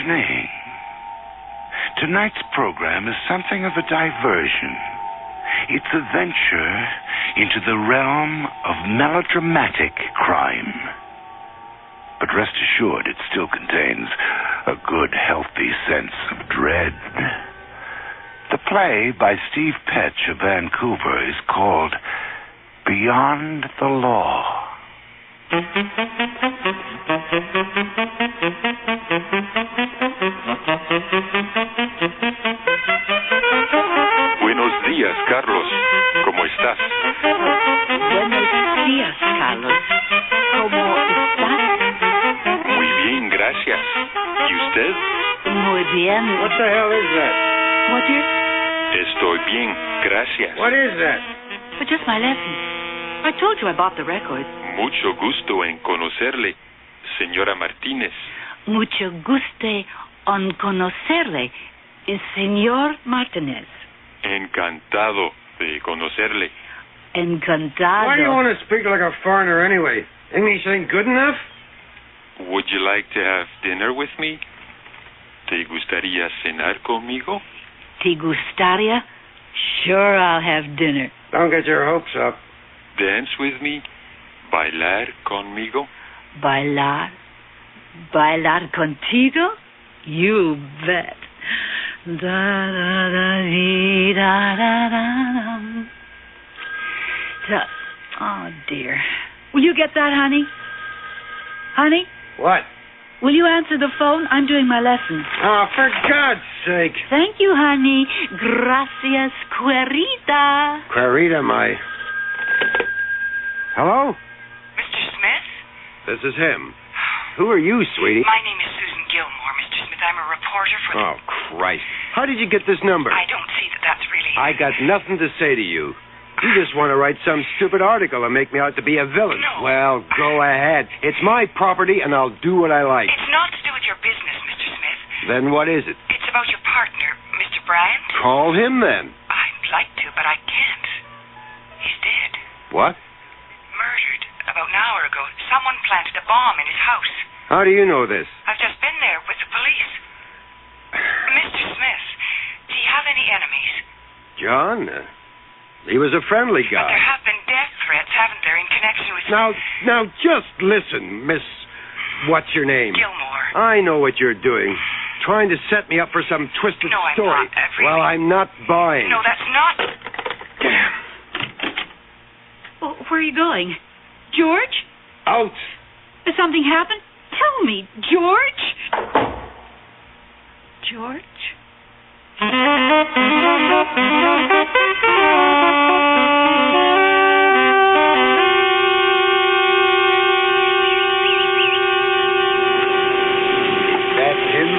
evening. Tonight's program is something of a diversion. It's a venture into the realm of melodramatic crime. But rest assured, it still contains a good, healthy sense of dread. The play by Steve Petch of Vancouver is called Beyond the Law. Buenos días, Carlos. ¿Cómo estás? Buenos días, Carlos. ¿Cómo estás? Muy bien, gracias. ¿Y usted? Muy bien. What the hell is that? What, dear? Estoy bien, gracias. What is that? But just my lesson. I told you I bought the record. Mucho gusto en conocerle, señora Martínez. Mucho gusto en conocerle, señor Martínez. Encantado de conocerle. Encantado. Why do you want to speak like a foreigner anyway? English ain't good enough? Would you like to have dinner with me? ¿Te gustaría cenar conmigo? ¿Te gustaría? Sure, I'll have dinner. Don't get your hopes up. Dance with me? ¿Bailar conmigo? Bailar? Bailar contigo? You bet. Da da da dee da da da da. Oh dear. Will you get that, honey? Honey? What? Will you answer the phone? I'm doing my lesson. Oh, for God's sake. Thank you, honey. Gracias, Querida. Clarita, my... Hello? Mr. Smith? This is him. Who are you, sweetie? My name is Susan Gilmore, Mr. Smith. I'm a reporter for the... Oh, Christ. How did you get this number? I don't see that that's really... I got nothing to say to you. You just want to write some stupid article and make me out to be a villain. No. Well, go ahead. It's my property, and I'll do what I like. It's not to do with your business, Mr. Smith. Then what is it? It's about your partner, Mr. Bryant. Call him, then. I'd like to, but I can't. He's dead. What? Murdered. About an hour ago. Someone planted a bomb in his house. How do you know this? I've just been there with the police. Mr. Smith, do you have any enemies? John? He was a friendly But guy. there have been death threats, haven't there, in connection with... Now, just listen, Miss... What's your name? Gilmore. I know what you're doing. Trying to set me up for some twisted No, I'm story. not. Really. Well, I'm not buying. No, that's not... Damn. Oh, where are you going? George? Out. Has something happened? Tell me, George? George? That's him?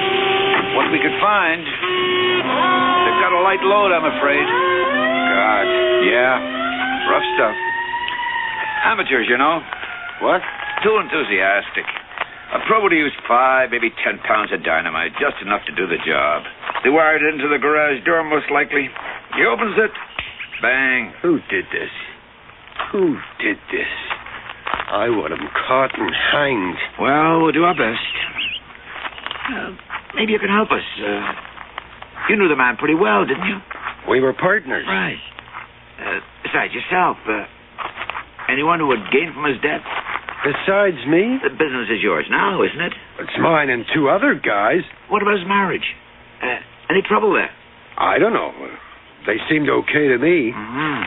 What we could find. They've got a light load, I'm afraid. God, yeah. Rough stuff. Amateurs, you know. What? Too enthusiastic. A probe would use 5, maybe 10 pounds of dynamite, just enough to do the job. They wire it into the garage door, most likely. He opens it. Bang. Who did this? Who did this? I want him caught and hanged. Well, we'll do our best. Maybe you can help us. You knew the man pretty well, didn't you? We were partners. Right. Besides yourself, anyone who would gain from his death? Besides me? The business is yours now, isn't it? It's mine and 2 other guys. What about his marriage? Any trouble there? I don't know. They seemed okay to me. Mm-hmm.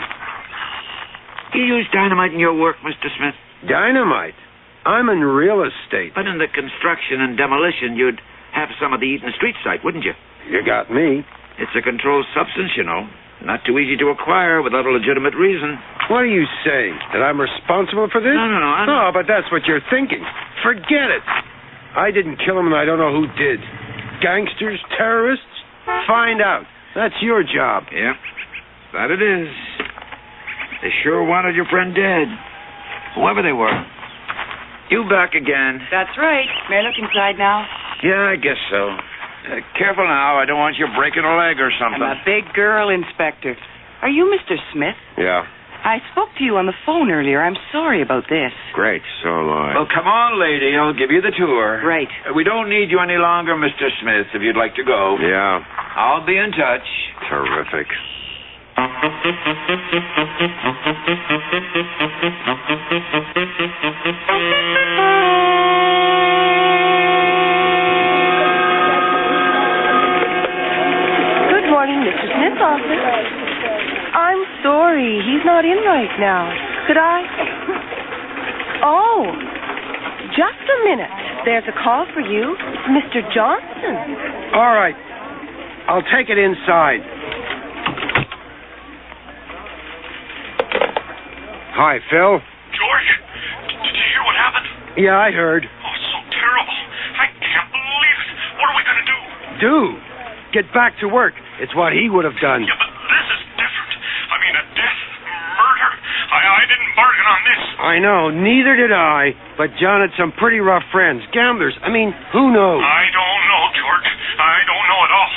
You use dynamite in your work, Mr. Smith? Dynamite? I'm in real estate. But in the construction and demolition, you'd have some of the Eaton Street site, wouldn't you? You got me. It's a controlled substance, you know. Not too easy to acquire without a legitimate reason. What are you saying? That I'm responsible for this? No. No, but that's what you're thinking. Forget it. I didn't kill him, and I don't know who did. Gangsters? Terrorists? Find out. That's your job. Yeah, that it is. They sure wanted your friend dead. Whoever they were. You back again. That's right. May I look inside now? Yeah, I guess so. Careful now. I don't want you breaking a leg or something. I'm a big girl, Inspector. Are you Mr. Smith? Yeah. I spoke to you on the phone earlier. I'm sorry about this. Great, so am I. Well, come on, lady. I'll give you the tour. Right. We don't need you any longer, Mr. Smith, if you'd like to go. Yeah, I'll be in touch. terrific. Good morning, Mr. Smith's office. I'm sorry, he's not in right now. Could I? Oh, just a minute. There's a call for you. It's Mr. Johnson. All right, I'll take it inside. Hi, Phil. George, did you hear what happened? Yeah, I heard. Oh, it's so terrible. I can't believe it. What are we going to do? Do. Get back to work. It's what he would have done. Yeah, but this is different. I mean, a death, murder. I didn't bargain on this. I know, neither did I. But John had some pretty rough friends. Gamblers. I mean, who knows? I don't know, George. I don't know at all.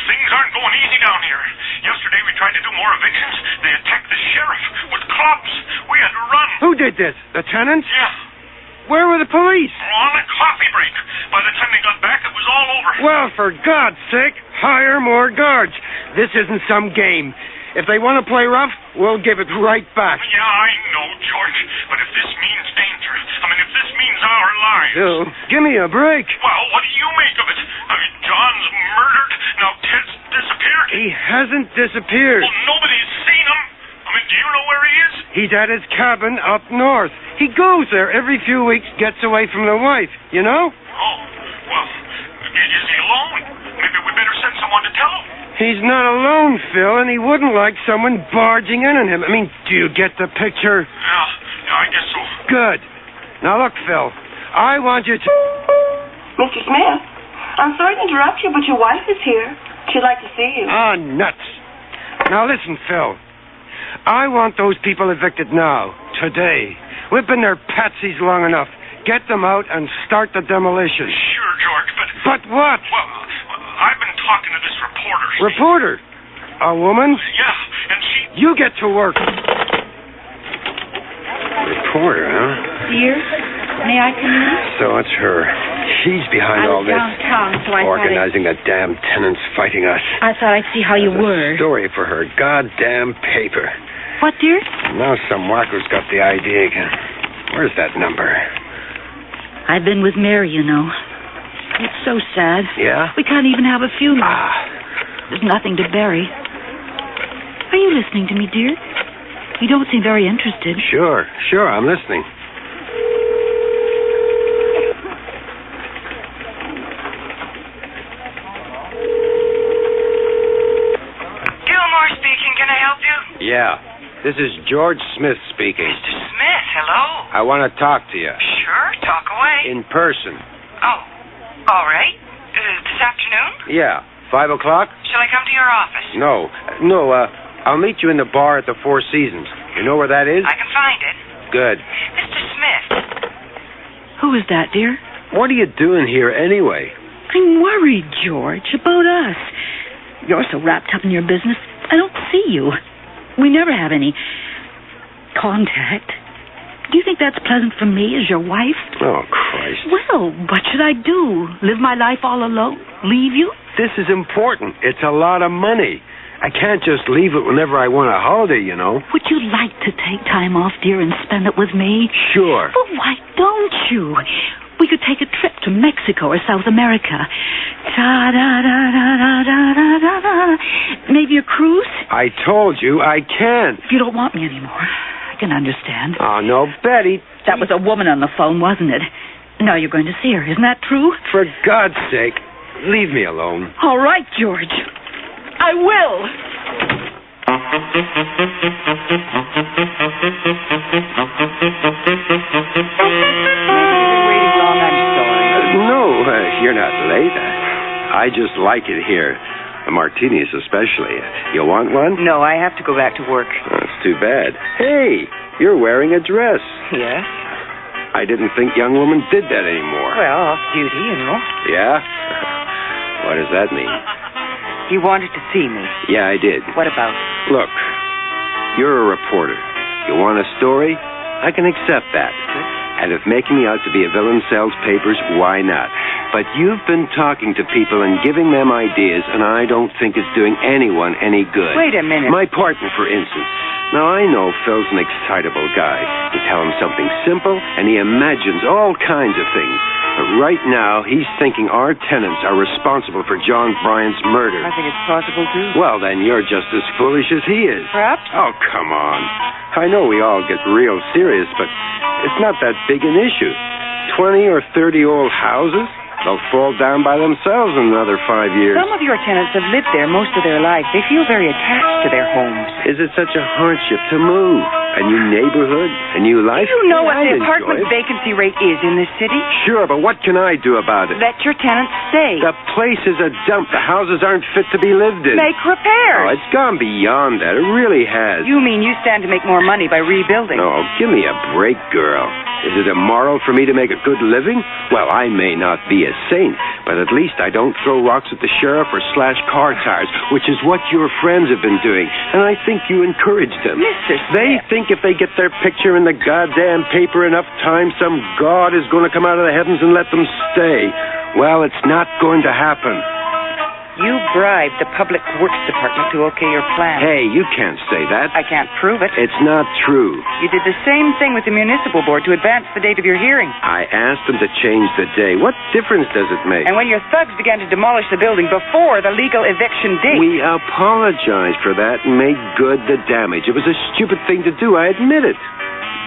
Things aren't going easy down here. Yesterday we tried to do more evictions. They attacked the sheriff with clubs. We had to run. Who did this? The tenants? Yeah. Where were the police? On a coffee break. By the time they got back, it was all over. Well, for God's sake, hire more guards. This isn't some game. If they want to play rough, we'll give it right back. Yeah, I know, George. But if this means danger, I mean, if this means our lives... Phil, give me a break. Well, what do you make of it? I mean, John's murdered. Now Ted's disappeared. He hasn't disappeared. Well, nobody's seen him. I mean, do you know where he is? He's at his cabin up north. He goes there every few weeks, gets away from the wife, you know? Oh, well, is he alone? Maybe we better send someone to tell him. He's not alone, Phil, and he wouldn't like someone barging in on him. I mean, do you get the picture? Yeah, I guess so. Good. Now look, Phil, I want you to... Mr. Smith, I'm sorry to interrupt you, but your wife is here. She'd like to see you. Ah, nuts. Now listen, Phil. I want those people evicted now, today. We've been their patsies long enough. Get them out and start the demolition. Sure, George, but... But what? Well, I've been talking to this reporter. Reporter? A woman? Yeah, and she... You get to work. Reporter, huh? Dear, may I come in? So it's her. She's behind I all was this. downtown, so I Organizing the damn tenants fighting us. I thought I'd see how you were. Story for her goddamn paper. What, dear? Now some wacko's got the idea again. Where's that number? I've been with Mary, you know. It's so sad. Yeah? We can't even have a funeral. Ah. There's nothing to bury. Are you listening to me, dear? You don't seem very interested. Sure, I'm listening. Gilmore speaking. Can I help you? Yeah. This is George Smith speaking. Mr. Smith, hello. I want to talk to you. Sure, talk away. In person. Oh, all right. This afternoon? Yeah. 5 o'clock? Shall I come to your office? No, I'll meet you in the bar at the Four Seasons. You know where that is? I can find it. Good. Mr. Smith. Who is that, dear? What are you doing here anyway? I'm worried, George, about us. You're so wrapped up in your business, I don't see you. We never have any contact. Do you think that's pleasant for me as your wife? Oh, Christ. Well, what should I do? Live my life all alone? Leave you? This is important. It's a lot of money. I can't just leave it whenever I want a holiday, you know. Would you like to take time off, dear, and spend it with me? Sure. Well, why don't you? We could take a trip to Mexico or South America. Ta-da-da-da-da-da-da-da. Maybe a cruise? I told you I can't. You don't want me anymore. I can understand. Oh, no, Betty. That was a woman on the phone, wasn't it? Now you're going to see her. Isn't that true? For God's sake, leave me alone. All right, George. I will. No, you're not late. I just like it here. The martinis especially. You want one? No, I have to go back to work. That's too bad. Hey, you're wearing a dress. Yes? I didn't think young women did that anymore. Well, off duty, you know. Yeah? What does that mean? You wanted to see me. Yeah, I did. What about? Look, you're a reporter. You want a story? I can accept that. And if making me out to be a villain sells papers, why not? But you've been talking to people and giving them ideas, and I don't think it's doing anyone any good. Wait a minute. My partner, for instance. Now, I know Phil's an excitable guy. You tell him something simple, and he imagines all kinds of things. But right now, he's thinking our tenants are responsible for John Bryant's murder. I think it's possible, too. Well, then you're just as foolish as he is. Perhaps? Oh, come on. I know we all get real serious, but it's not that big an issue. 20 or 30 old houses? They'll fall down by themselves in another 5 years. Some of your tenants have lived there most of their life. They feel very attached to their homes. Is it such a hardship to move? A new neighborhood? A new life? Do you know what I'd the apartment enjoy it. vacancy rate is in this city? Sure, but what can I do about it? Let your tenants stay. The place is a dump. The houses aren't fit to be lived in. Make Oh, repairs. it's gone beyond that. It really has. You mean you stand to make more money by rebuilding? Oh, give me a break, girl. Is it immoral for me to make a good living? Well, I may not be a saint, but at least I don't throw rocks at the sheriff or slash car tires, which is what your friends have been doing, and I think you encourage them. Mr. They think if they get their picture in the goddamn paper enough time, some god is going to come out of the heavens and let them stay. Well, it's not going to happen. You bribed the Public Works Department to okay your plan. Hey, you can't say that. I can't prove it. It's not true. You did the same thing with the municipal board to advance the date of your hearing. I asked them to change the day. What difference does it make? And when your thugs began to demolish the building before the legal eviction date... We apologized for that and made good the damage. It was a stupid thing to do, I admit it.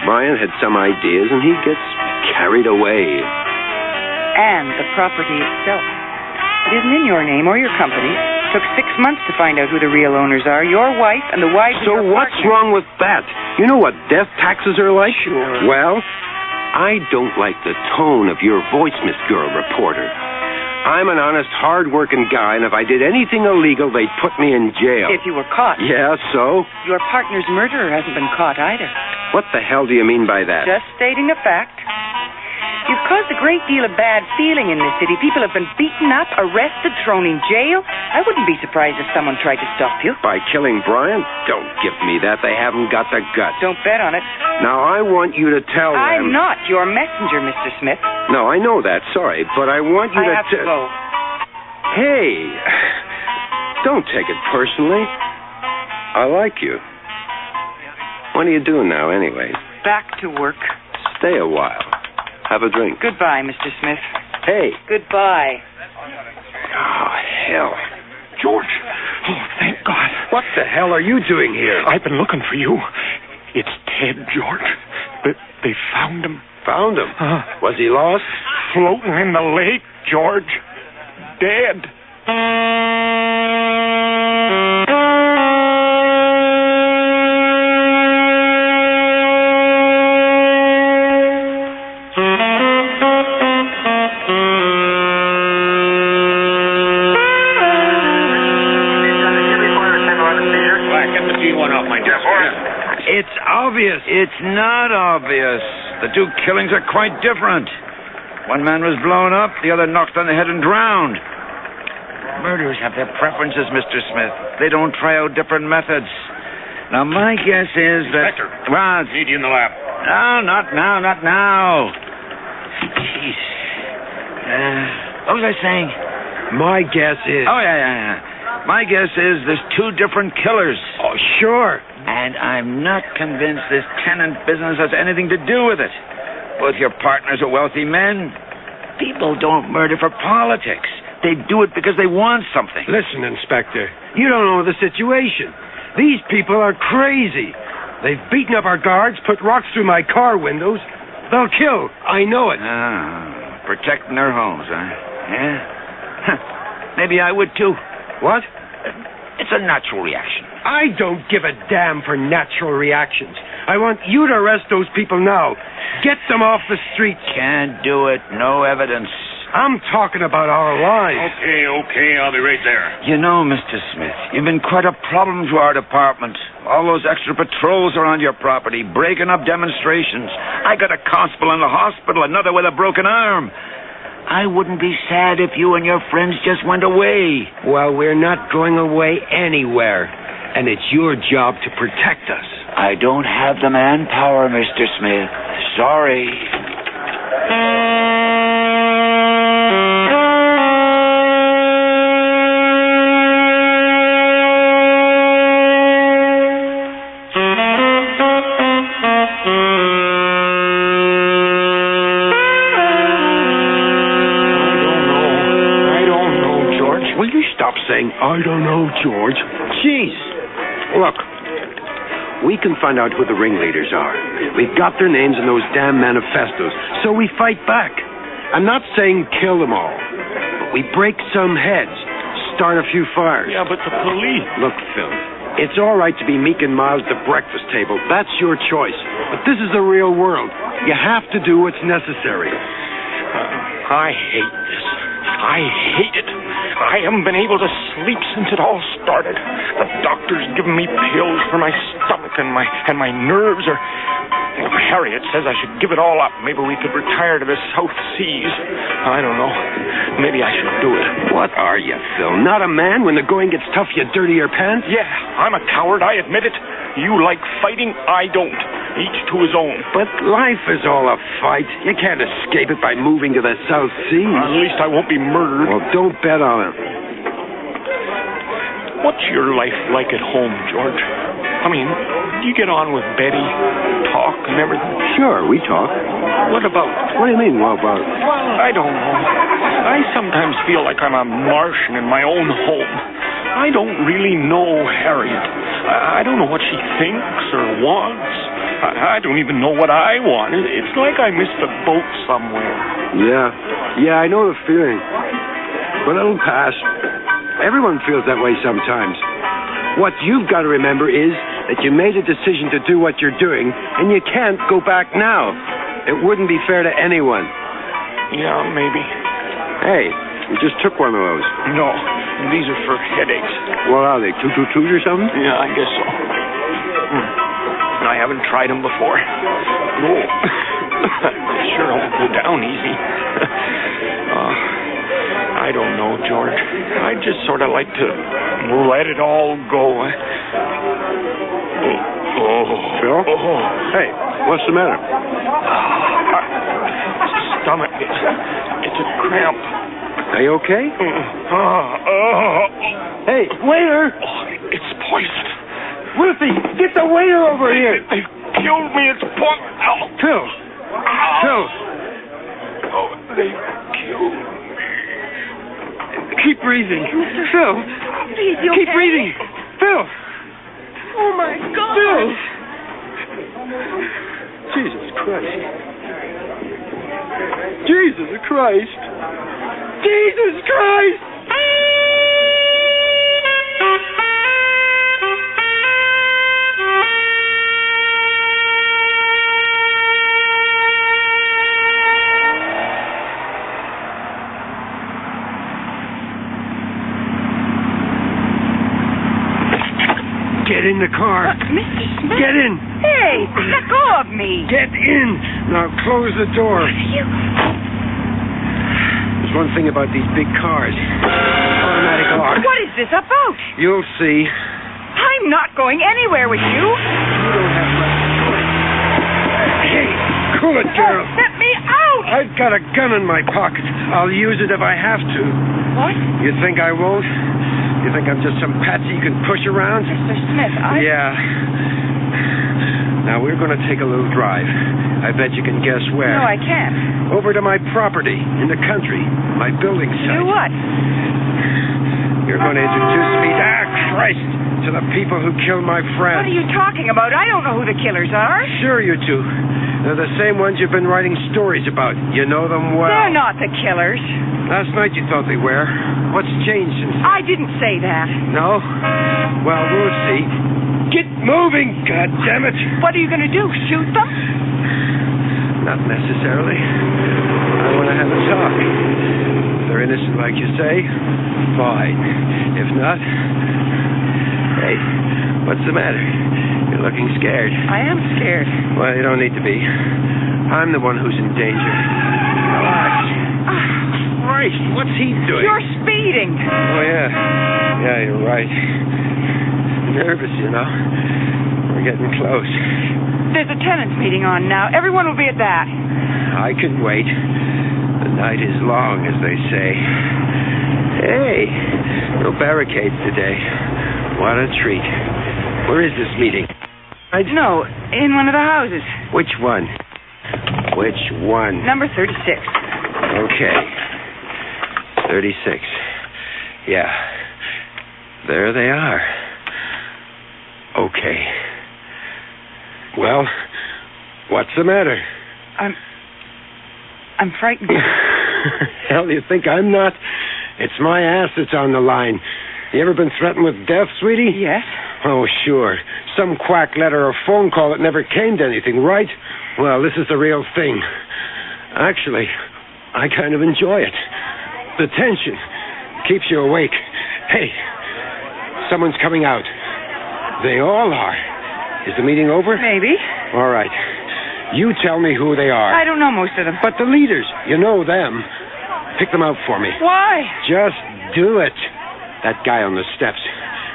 Brian had some ideas, and he gets carried away. And the property itself. It isn't in your name or your company's. It took 6 months to find out who the real owners are. Your wife and the wife of So your what's partner. wrong with that? You know what death taxes are like? Sure. Well, I don't like the tone of your voice, Miss Girl Reporter. I'm an honest, hard-working guy, and if I did anything illegal, they'd put me in jail. If you were caught. Yeah, so? Your partner's murderer hasn't been caught either. What the hell do you mean by that? Just stating a fact. You've caused a great deal of bad feeling in this city. People have been beaten up, arrested, thrown in jail. I wouldn't be surprised if someone tried to stop you. By killing Brian? Don't give me that. They haven't got the guts. Don't bet on it. Now, I want you to tell them... I'm not your messenger, Mr. Smith. No, I know that. Sorry. But I want you I have to go. Hey, don't take it personally. I like you. What are you doing now, anyway? Back to work. Stay a while. Have a drink. Goodbye, Mr. Smith. Hey. Goodbye. Oh, hell. George. Oh, thank God. What the hell are you doing here? I've been looking for you. It's Ted, George. They found him. Found him? Was he lost? Floating in the lake, George. Dead. It's obvious. It's not obvious. The two killings are quite different. One man was blown up, the other knocked on the head and drowned. Murderers have their preferences, Mr. Smith. They don't try out different methods. Now, my guess is that... Inspector. Well, Need you in the lab. no, not now. Jeez. What was I saying? My guess is... Oh, yeah. My guess is there's two different killers. Oh, sure. And I'm not convinced this tenant business has anything to do with it. Both your partners are wealthy men. People don't murder for politics. They do it because they want something. Listen, Inspector, you don't know the situation. These people are crazy. They've beaten up our guards, put rocks through my car windows. They'll kill. I know it. Protecting their homes, huh? Yeah? Maybe I would, too. What? It's a natural reaction. I don't give a damn for natural reactions. I want you to arrest those people now. Get them off the streets. Can't do it. No evidence. I'm talking about our lives. Okay, I'll be right there. You know, Mr. Smith, you've been quite a problem to our department. All those extra patrols around your property, breaking up demonstrations. I got a constable in the hospital, another with a broken arm. I wouldn't be sad if you and your friends just went away. Well, we're not going away anywhere. And it's your job to protect us. I don't have the manpower, Mr. Smith. Sorry. I don't know, George. Jeez. Look, we can find out who the ringleaders are. We've got their names in those damn manifestos, so we fight back. I'm not saying kill them all, but we break some heads, start a few fires. Yeah, but the police... Look, Phil, it's all right to be meek and mild at the breakfast table. That's your choice. But this is the real world. You have to do what's necessary. I hate this. I hate it. I haven't been able to sleep since it all started. The doctor's given me pills for my stomach and my nerves are... Harriet says I should give it all up. Maybe we could retire to the South Seas. I don't know. Maybe I should do it. What are you, Phil? Not a man? When the going gets tough, you dirty your pants? Yeah, I'm a coward, I admit it. You like fighting, I don't. Each to his own. But life is all a fight. You can't escape it by moving to the South Seas. At least I won't be murdered. Well, don't bet on it. What's your life like at home, George? I mean, do you get on with Betty, talk and everything? Sure, we talk. What about? What do you mean, what about? Well, I don't know. I sometimes feel like I'm a Martian in my own home. I don't really know Harriet. I don't know what she thinks or wants. I don't even know what I want. It's like I missed a boat somewhere. Yeah, I know the feeling. But it'll pass. Everyone feels that way sometimes. What you've got to remember is that you made a decision to do what you're doing, and you can't go back now. It wouldn't be fair to anyone. Yeah, maybe. Hey, you just took one of those. No, these are for headaches. What are they, 222s or something? Yeah, I guess so. I haven't tried them before. No. They sure don't go down easy. I don't know, George. I just sort of like to let it all go. Phil? Hey, what's the matter? Stomach. It's a cramp. Are you okay? Hey, waiter! It's poison. Wolfie, get the waiter over here! They killed me. It's poison. Phil! Phil! Oh, they killed me. Keep breathing. Phil! Please, you Keep okay? breathing! Phil! Oh, my God. Phil! Jesus Christ. Jesus Christ! Jesus Christ! Get in the car. Mr. Smith? Get in. Hey, let go of me. Get in. Now close the door. You... There's one thing about these big cars. Automatic lock. What is this about? You'll see. I'm not going anywhere with you. You don't have much choice. Hey, cool it, girl. Let me out. I've got a gun in my pocket. I'll use it if I have to. What? You think I won't? You think I'm just some patsy you can push around? Mr. Smith, Yeah. Now, we're going to take a little drive. I bet you can guess where. No, I can't. Over to my property in the country. My building site. Do what? You're going to introduce me Christ, to the people who killed my friend. What are you talking about? I don't know who the killers are. Sure you do. They're the same ones you've been writing stories about. You know them well. They're not the killers. Last night you thought they were. What's changed since... I didn't say that. No? Well, we'll see. Get moving, goddammit! What are you going to do, shoot them? Not necessarily. I want to have a talk. If they're innocent like you say, fine. If not... Hey, what's the matter? You're looking scared. I am scared. Well, you don't need to be. I'm the one who's in danger. Relax. Christ, what's he doing? You're speeding. Oh, yeah. Yeah, you're right. Nervous, you know. We're getting close. There's a tenants meeting on now. Everyone will be at that. I can wait. The night is long, as they say. Hey, no barricades today. What a treat. Where is this meeting? No, in one of the houses. Which one? Which one? Number 36. Okay. 36. Yeah. There they are. Okay. Well, what's the matter? I'm frightened. Hell, you think I'm not? It's my ass that's on the line. You ever been threatened with death, sweetie? Yes. Oh, sure. Some quack letter or phone call that never came to anything, right? Well, this is the real thing. Actually, I kind of enjoy it. The tension keeps you awake. Hey, someone's coming out. They all are. Is the meeting over? Maybe. All right. You tell me who they are. I don't know most of them. But the leaders, you know them. Pick them out for me. Why? Just do it. That guy on the steps.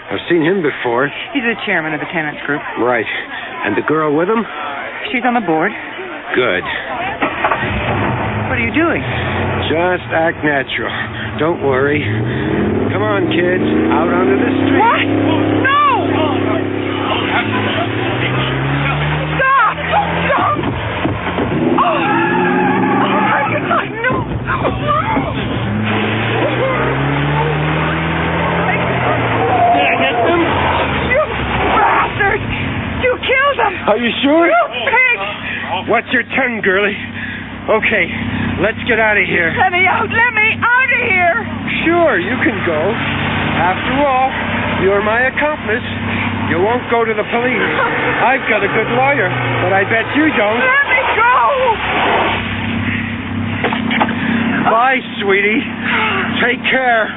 I've seen him before. He's the chairman of the tenants group. Right. And the girl with him? She's on the board. Good. What are you doing? Just act natural. Don't worry. Come on, kids. Out onto the street. What? No! Stop! Stop! Oh! My God, no! You bastard! You killed him! Are you sure? You pig! What's your tongue, girlie? Okay, let's get out of here. Let me out! Let me out of here! Sure, you can go. After all, you're my accomplice. You won't go to the police. I've got a good lawyer, but I bet you don't. Let me go! Bye, sweetie. Take care.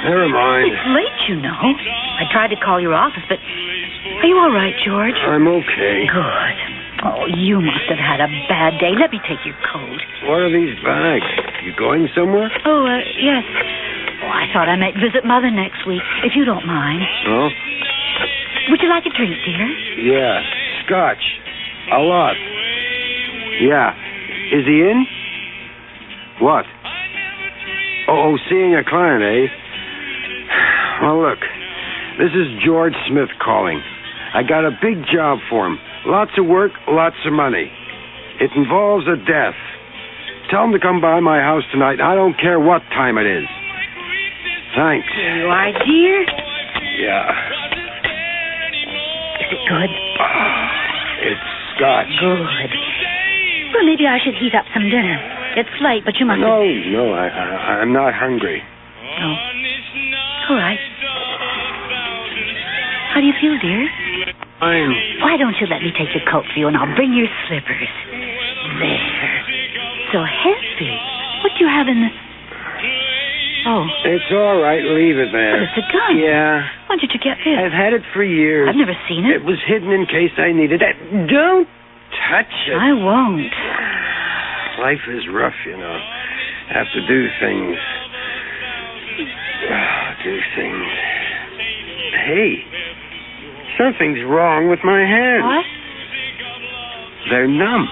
Never mind. It's late, you know. I tried to call your office, but are you all right, George? I'm okay. Good. Oh, you must have had a bad day. Let me take your coat. What are these bags? You going somewhere? Oh, yes. Oh, I thought I might visit Mother next week, if you don't mind. Oh? Would you like a drink, dear? Yeah, scotch. A lot. Yeah. Is he in? What? Oh, seeing a client, eh? Well, look, this is George Smith calling. I got a big job for him. Lots of work, lots of money. It involves a death. Tell him to come by my house tonight. I don't care what time it is. Thanks. Here you are, dear. Yeah. Is it good? It's scotch. Good. Well, maybe I should heat up some dinner. It's late, but you must... No, I'm not hungry. Oh. All right. How do you feel, dear? Fine. Why don't you let me take your coat for you, and I'll bring your slippers. There. So heavy. What do you have in the... Oh. It's all right. Leave it there. But it's a gun. Yeah. When did you get this? I've had it for years. I've never seen it. It was hidden in case I needed it. Don't touch it. I won't. Life is rough, you know. Have to do things. Do things. Hey, something's wrong with my hands. What? They're numb.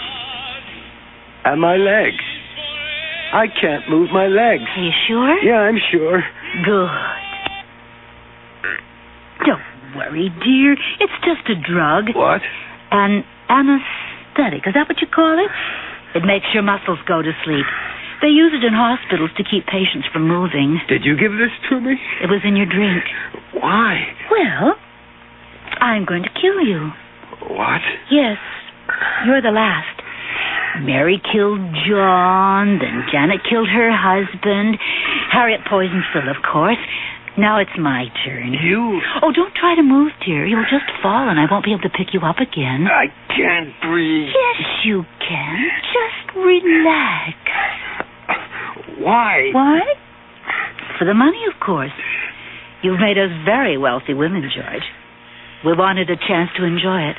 And my legs. I can't move my legs. Are you sure? Yeah, I'm sure. Good. Don't worry, dear. It's just a drug. What? An anesthetic. Is that what you call it? It makes your muscles go to sleep. They use it in hospitals to keep patients from moving. Did you give this to me? It was in your drink. Why? Well, I'm going to kill you. What? Yes, you're the last. Mary killed John, then Janet killed her husband. Harriet poisoned Phil, of course. Now it's my turn. You? Oh, don't try to move, dear. You'll just fall and I won't be able to pick you up again. I can't breathe. Yes, you can. Just relax. Why? Why? For the money, of course. You've made us very wealthy women, George. We wanted a chance to enjoy it.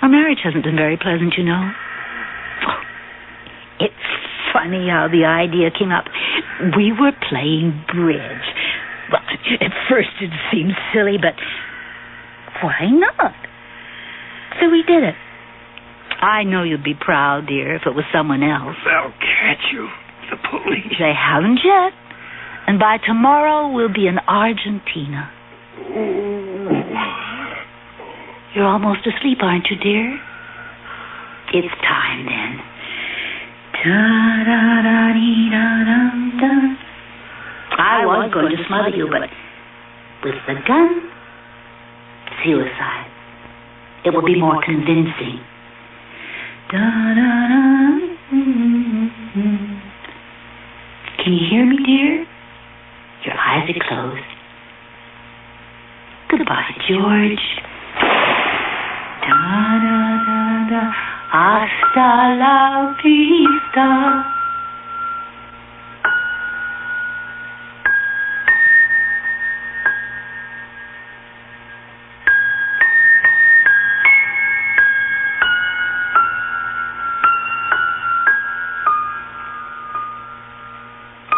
Our marriage hasn't been very pleasant, you know. Oh, it's funny how the idea came up. We were playing bridge. Well, at first it seemed silly, but why not? So we did it. I know you'd be proud, dear, if it was someone else. They'll catch you. The police. They haven't yet. And by tomorrow, we'll be in Argentina. You're almost asleep, aren't you, dear? It's time, then. I was going to smother you, but with the gun, suicide. It will be more convincing. Can you hear me, dear? Your eyes are closed. Goodbye, George. Hasta la vista.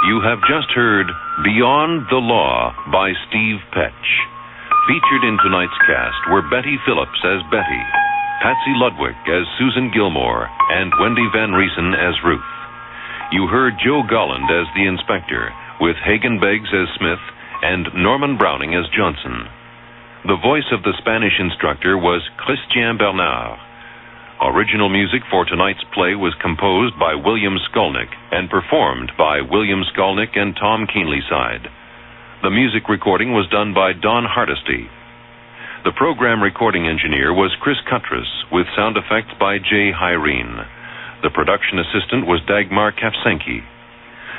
You have just heard Beyond the Law by Steve Petch. Featured in tonight's cast were Betty Phillips as Betty, Patsy Ludwig as Susan Gilmore, and Wendy Van Riesen as Ruth. You heard Joe Golland as the inspector, with Hagen Beggs as Smith and Norman Browning as Johnson. The voice of the Spanish instructor was Christian Bernard. Original music for tonight's play was composed by William Skolnick and performed by William Skolnick and Tom Keenlyside. The music recording was done by Don Hardesty. The program recording engineer was Chris Cutras, with sound effects by Jay Hyrene. The production assistant was Dagmar Kafsenki.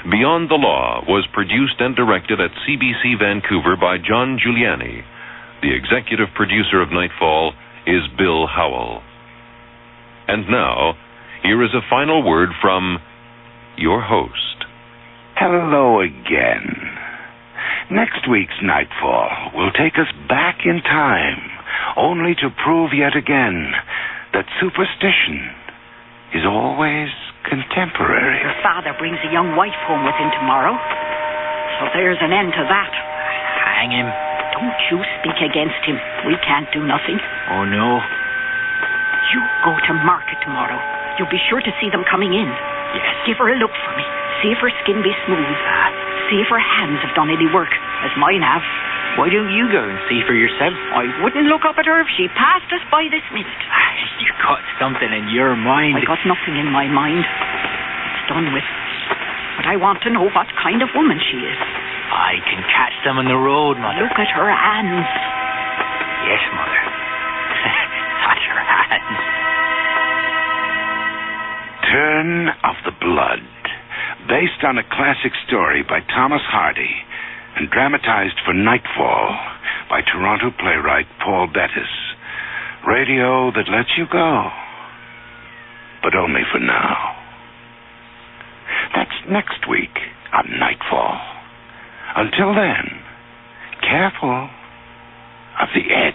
Beyond the Law was produced and directed at CBC Vancouver by John Giuliani. The executive producer of Nightfall is Bill Howell. And now, here is a final word from your host. Hello again. Next week's Nightfall will take us back in time, only to prove yet again that superstition is always contemporary. Your father brings a young wife home with him tomorrow, so there's an end to that. Hang him. Don't you speak against him. We can't do nothing. Oh, no. You go to market tomorrow. You'll be sure to see them coming in. Yes. Give her a look for me. See if her skin be smooth. See if her hands have done any work, as mine have. Why don't you go and see for yourself? I wouldn't look up at her if she passed us by this minute. You got something in your mind. I got nothing in my mind. It's done with. But I want to know what kind of woman she is. I can catch them on the road, Mother. Look at her hands. Yes, Mother. Touch her hands. Turn of the Blood, based on a classic story by Thomas Hardy and dramatized for Nightfall by Toronto playwright Paul Bettis. Radio that lets you go, but only for now. That's next week on Nightfall. Until then, careful of the edge.